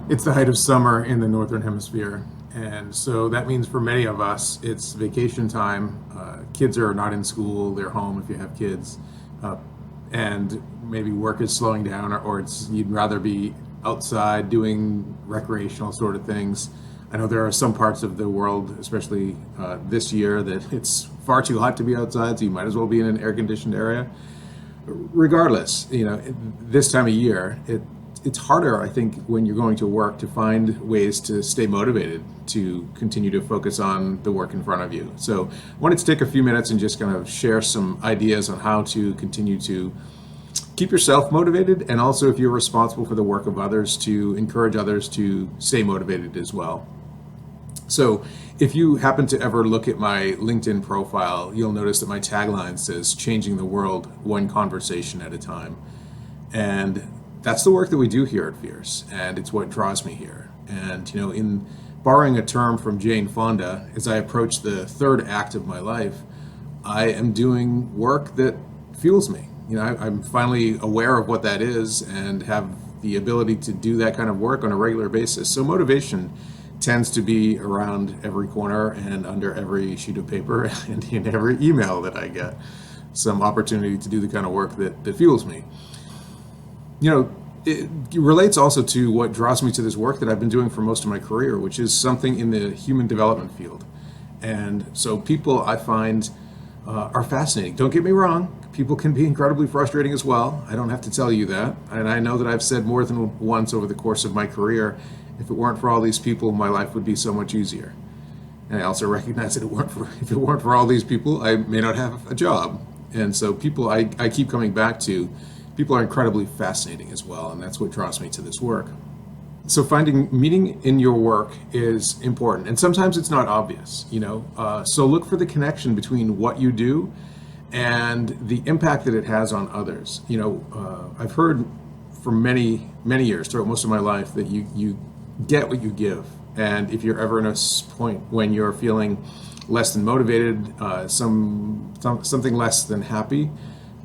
It's the height of summer in the Northern Hemisphere. And so that means for many of us, it's vacation time. Kids are not in school, they're home if you have kids. Uh, and maybe work is slowing down, or it's you'd rather be outside doing recreational sort of things. I know there are some parts of the world, especially this year, that it's far too hot to be outside, so you might as well be in an air-conditioned area. Regardless, this time of year, it's harder, I think, when you're going to work to find ways to stay motivated to continue to focus on the work in front of you. So I wanted to take a few minutes and just kind of share some ideas on how to continue to keep yourself motivated, and also, if you're responsible for the work of others, to encourage others to stay motivated as well. So if you happen to ever look at my LinkedIn profile, you'll notice that my tagline says changing the world one conversation at a time. And that's the work that we do here at Fierce, and it's what draws me here. And in borrowing a term from Jane Fonda, as I approach the third act of my life, I am doing work that fuels me. I'm finally aware of what that is and have the ability to do that kind of work on a regular basis. So motivation tends to be around every corner and under every sheet of paper and in every email that I get. Some opportunity to do the kind of work that fuels me. It relates also to what draws me to this work that I've been doing for most of my career, which is something in the human development field. And so people, I find, are fascinating. Don't get me wrong, people can be incredibly frustrating as well. I don't have to tell you that. And I know that I've said more than once over the course of my career, if it weren't for all these people, my life would be so much easier. And I also recognize that if it weren't for all these people, I may not have a job. And so people, I keep coming back to, people are incredibly fascinating as well, and that's what draws me to this work. So finding meaning in your work is important, and sometimes it's not obvious, so look for the connection between what you do and the impact that it has on others. I've heard for many, many years, throughout most of my life, that you get what you give. And if you're ever in a point when you're feeling less than motivated, something less than happy,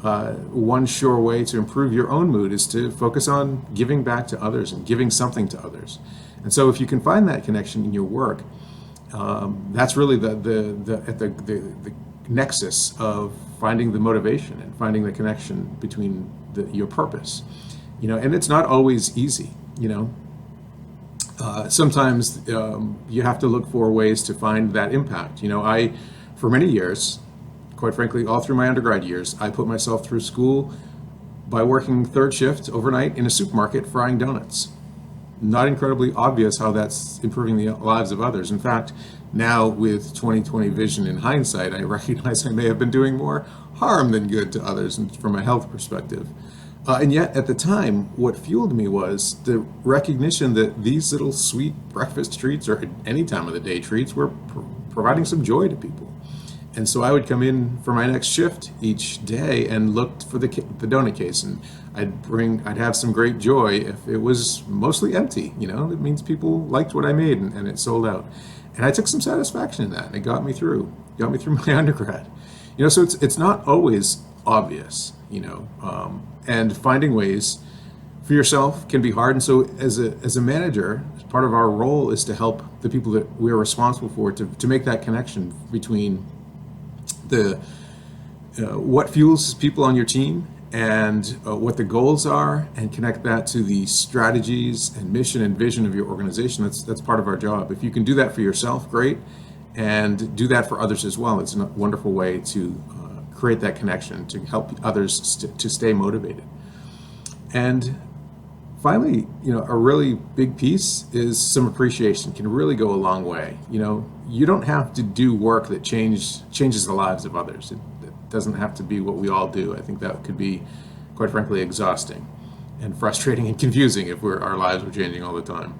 one sure way to improve your own mood is to focus on giving back to others and giving something to others. And so if you can find that connection in your work, that's really the nexus of finding the motivation and finding the connection between your purpose. And it's not always easy. Sometimes you have to look for ways to find that impact. For many years, quite frankly, all through my undergrad years, I put myself through school by working third shift overnight in a supermarket frying donuts. Not incredibly obvious how that's improving the lives of others. In fact, now with 2020 vision in hindsight, I recognize I may have been doing more harm than good to others from a health perspective. And yet, at the time, what fueled me was the recognition that these little sweet breakfast treats, or any time of the day treats, were providing some joy to people. And so I would come in for my next shift each day and looked for the donut case, and I'd have some great joy if it was mostly empty. It means people liked what I made, and it sold out. And I took some satisfaction in that, and it got me through my undergrad. So it's not always obvious, and finding ways for yourself can be hard. And so as a manager, part of our role is to help the people that we're responsible for to make that connection between the what fuels people on your team and what the goals are, and connect that to the strategies and mission and vision of your organization. That's part of our job. If you can do that for yourself, great, and do that for others as well. It's a wonderful way to create that connection to help others to stay motivated. And finally, a really big piece is some appreciation can really go a long way. You don't have to do work that changes the lives of others. It doesn't have to be what we all do. I think that could be, quite frankly, exhausting and frustrating and confusing if our lives were changing all the time.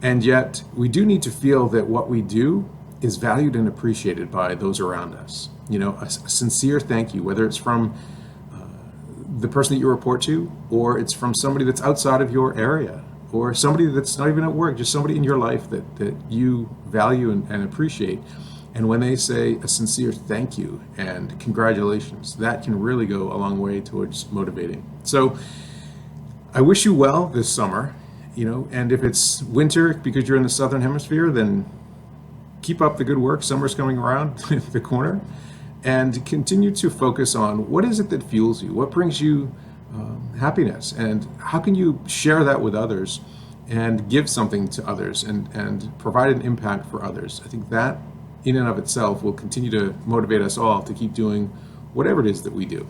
And yet, we do need to feel that what we do is valued and appreciated by those around us. A sincere thank you, whether it's from the person that you report to, or it's from somebody that's outside of your area, or somebody that's not even at work, just somebody in your life that you value and appreciate. And when they say a sincere thank you and congratulations, that can really go a long way towards motivating. So I wish you well this summer, And if it's winter because you're in the southern hemisphere, then keep up the good work. Summer's coming around the corner, and continue to focus on what is it that fuels you, what brings you happiness, and how can you share that with others and give something to others and provide an impact for others. I think that in and of itself will continue to motivate us all to keep doing whatever it is that we do.